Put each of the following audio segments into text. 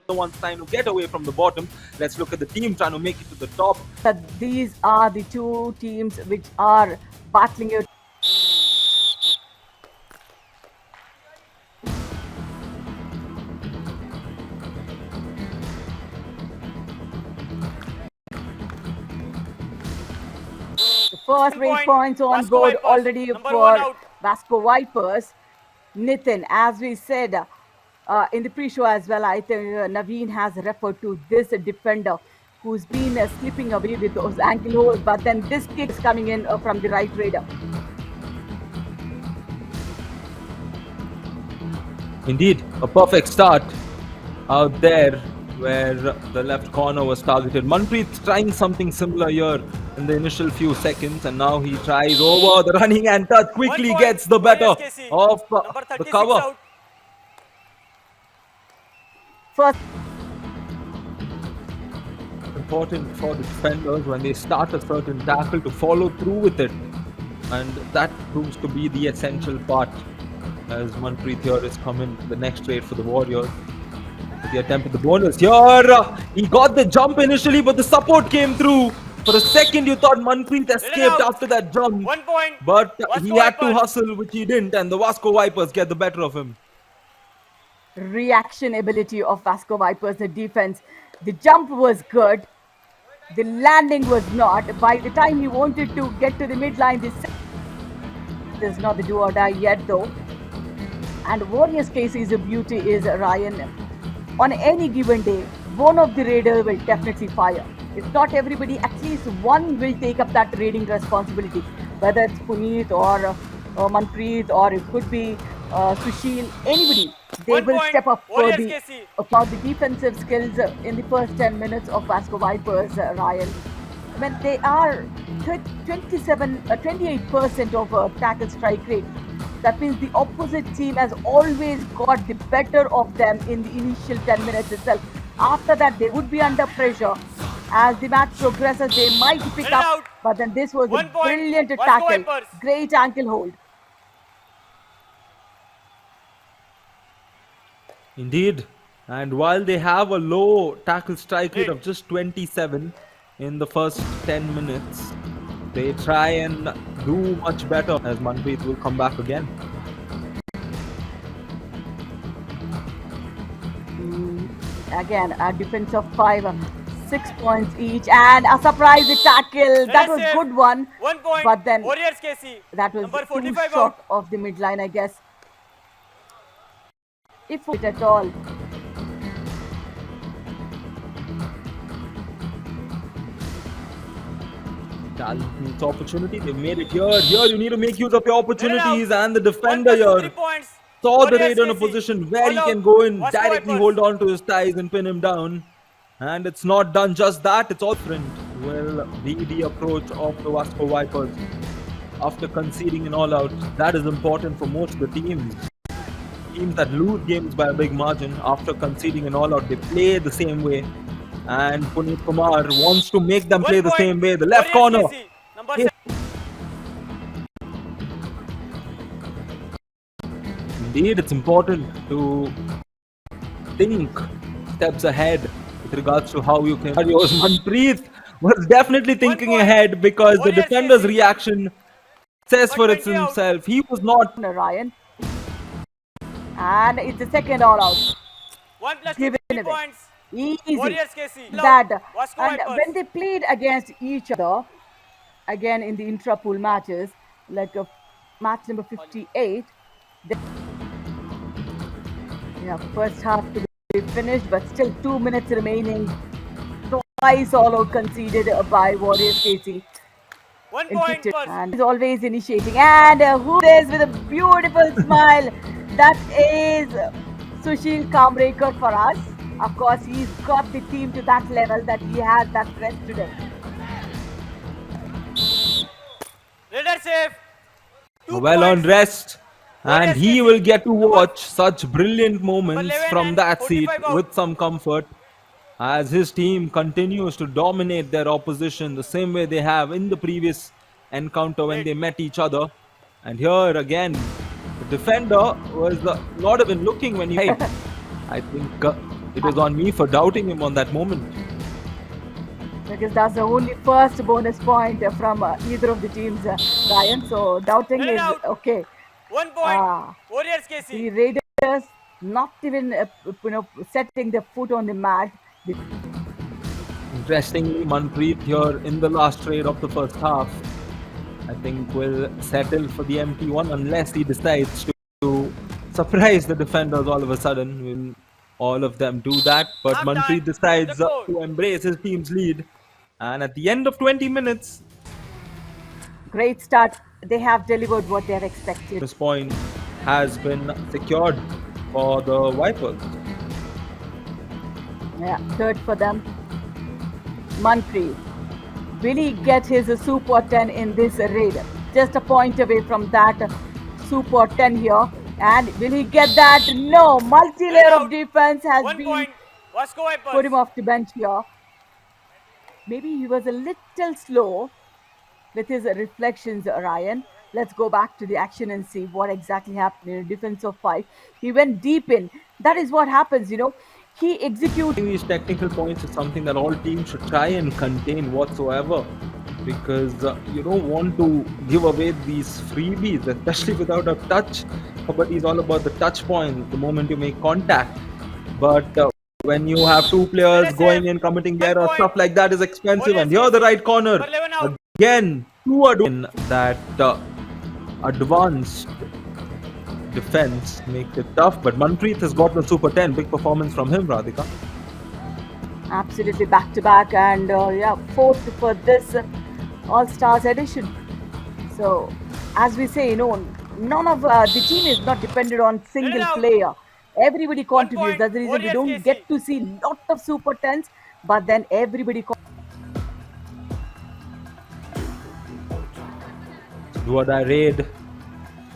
the ones trying to get away from the bottom. Let's look at the team trying to make it to the top. But these are the two teams which are battling it. The first 3 points on board already for Vasco Vipers. Nitin, as we said in the pre-show as well, I think Naveen has referred to this defender who's been slipping away with those ankle holds, but then this kick is coming in from the right radar. Indeed, a perfect start out there where the left corner was targeted. Manpreet trying something similar here in the initial few seconds, and now he tries over the running and touch, quickly gets the better of the cover. First, important for the defenders when they start a certain tackle to follow through with it, and that proves to be the essential part as Manpreet here is coming the next trade for the Warriors. The attempt at the bonus here, he got the jump initially, but the support came through. For a second you thought Manpreet escaped after that jump, but he had to hustle, which he didn't, and the Vasco Vipers get the better of him. Reaction ability of Vasco Vipers, the defense. The jump was good, the landing was not. By the time he wanted to get to the midline, this is not the do or die yet though. And Warriorz KC's beauty is, Ryan, on any given day, one of the raiders will definitely fire. If not everybody, at least one will take up that raiding responsibility. Whether it's Puneet or Manpreet, or it could be Sushil, anybody. They will step up for the defensive skills in the first 10 minutes of Vasco Vipers, Ryan. When they are 28% of tackle strike rate, that means the opposite team has always got the better of them in the initial 10 minutes itself. After that, they would be under pressure. As the match progresses, they might pick up. But then this was a brilliant tackle. Great ankle hold. Indeed. And while they have a low tackle strike rate of just 27 in the first 10 minutes, they try and do much better as Manpreet will come back again. Again, a defense of 5, 6 points each, and a surprise tackle. That was a good one. 1 point. But then Warriorz KC. that was too short of the midline, I guess. If it at all. It's opportunity, they made it here. Here you need to make use of your opportunities, and the defender here saw the raider in a position where he can go in, directly hold on to his ties and pin him down. And it's not done just that, it's all different. Will be the approach of the Vasco Vipers after conceding an all-out. That is important for most of the teams. Teams that lose games by a big margin, after conceding an all-out, they play the same way. And Puneet Kumar wants to make them play the same way. The left corner. Indeed, it's important to think steps ahead with regards to how you can. Manpreet was definitely thinking ahead, because the defender's reaction says for it himself. He was not. Ryan. And it's the second all out. 1 plus 2 points. Easy. Warriorz KC. That. And when they played against each other, again in the intra-pool matches, like match number 58, first half to be finished, but still 2 minutes remaining. Twice all out conceded by Warriorz KC. 1 point. And he's always initiating. And who is with a beautiful smile? That is Sushil Kamrekar for us. Of course, he's got the team to that level that he has that rest today. Raider safe. Well on rest. And he will get to watch such brilliant moments from that seat with some comfort, as his team continues to dominate their opposition the same way they have in the previous encounter when they met each other. And here again, the defender was not even looking when he I think it was on me for doubting him on that moment. Because that's the only first bonus point from either of the teams, Ryan. So doubting Let it is out. okay. 1 point. Ah. Warriors The KC. Raiders not even setting their foot on the mat. Interestingly, Manpreet here in the last trade of the first half, I think will settle for the empty one unless he decides to surprise the defenders all of a sudden. Will all of them do that? But Half time. Manpreet decides The score. to embrace his team's lead. And at the end of 20 minutes, Great start. They have delivered what they have expected. this point has been secured for the Vipers. Yeah, third for them. Manpreet. Will he get his Super 10 in this raid? Just a point away from that Super 10 here. And will he get that? No. Multi-layer of defense has 1 been point. Vasco put him Vipers. off the bench here. Maybe he was a little slow with his reflections, Ryan. Let's go back to the action and see what exactly happened in a defense of 5. He went deep in. That is what happens, He executed. These technical points is something that all teams should try and contain whatsoever, because you don't want to give away these freebies, especially without a touch. Kabaddi is all about the touch points, the moment you make contact. But when you have two players going in, committing error, stuff like that is expensive. And here the right corner. Again, two are doing that advanced defense makes it tough. But Manpreet has got the Super 10. Big performance from him, Radhika. Absolutely back to back, and fourth for this All-Stars edition. So, as we say, none of the team is not dependent on single player. Everybody contributes. That's the reason we don't get to see lot of Super 10s, but then everybody. Do or die raid,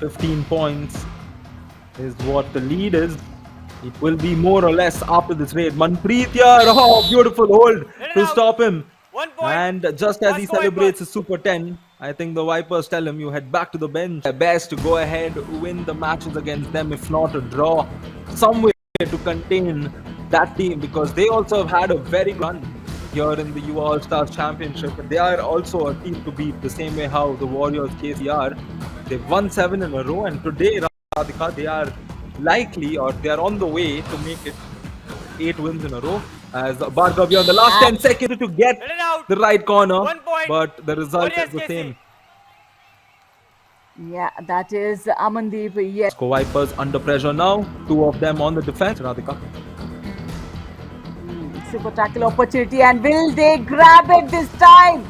15 points is what the lead is. It will be more or less after this raid. Manpreet here, oh, beautiful hold to stop him. 1 point. And just as he Vasco celebrates Vipers. his Super 10, I think the Vipers tell him you head back to the bench. Best to go ahead, win the matches against them, if not a draw. Some way to contain that team, because they also have had a very good run here in the Yuva All-Stars Championship. They are also a team to beat, the same way how the Warriorz KC are. They've won 7 in a row, and today, Radhika, they are likely, or they are on the way to make it 8 wins in a row. As Bhargav here on the last 10 seconds to get Let it out. the right corner, 1 point. but the result Warriorz is the KC. same. Yeah, that is Amandeep. Yes. Vasco Vipers under pressure now. 2 of them on the defense, Radhika. Super tackle opportunity, and will they grab it this time?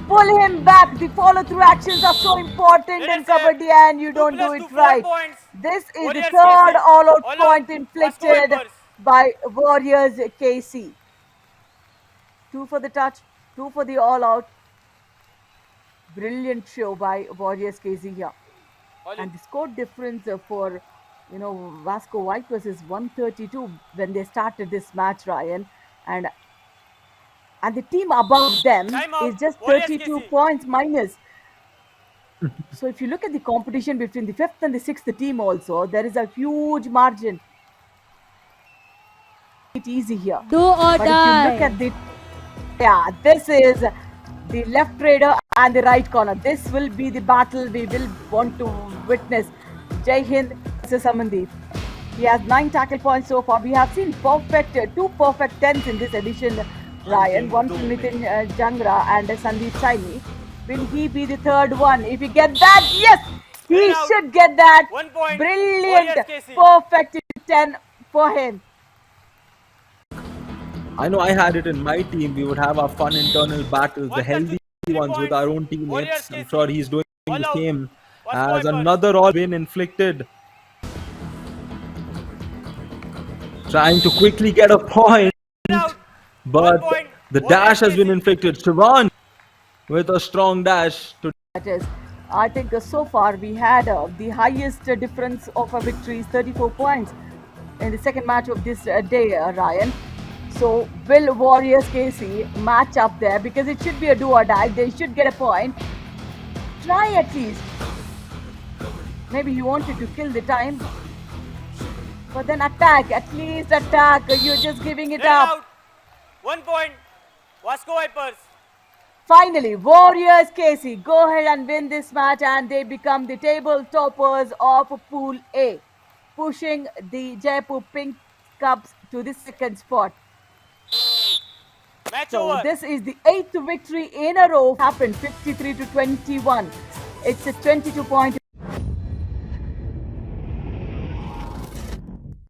Pull him back. The follow-through actions are so important in Kabaddi, and you don't do it right. This is the Warriors third KC. all-out All point out. inflicted Vasco Vipers. by Warriors KC. 2 for the touch, 2 for the all-out. Brilliant show by Warriors KC here. And the score difference for Vasco Vipers is 132 when they started this match, Ryan, and the team above them is just 32 points minus. So if you look at the competition between the 5th and the 6th team also, there is a huge margin. It's easy here. Do or But if you look at this is the left raider and the right corner. This will be the battle we will want to witness. Jai Hind versus Amandeep. He has 9 tackle points so far. We have seen 2 perfect 10s in this edition, Ryan. One from Nitin Jangra and Sandeep Saini. Will he be the third one? If he get that, yes! He should get that. 1 point. Brilliant, Warriors KC. perfect 10 for him. I know I had it in my team. We would have our fun internal battles, the 1 healthy 3 ones with points. our own teammates. Warriors I'm KC. sure he's doing All the out. same. Vasco As Vipers. another all win inflicted. Trying to quickly get a point, Out. but 1 point. the Warriors dash has been KC. inflicted. Shivan with a strong dash to That is, I think so far we had the highest difference of victories, 34 points in the second match of this day, Ryan. So will Warriors KC match up there, because it should be a do or die. They should get a point. Try at least. Maybe he wanted to kill the time. But then attack, at least attack. You're just giving it Red up. out. 1 point. Vasco Vipers. Finally, Warriorz KC go ahead and win this match and they become the table toppers of Pool A, pushing the Jaipur Pink Cubs to the second spot. Match So over. this is the 8th victory in a row. Happened 53-21. It's a 22-point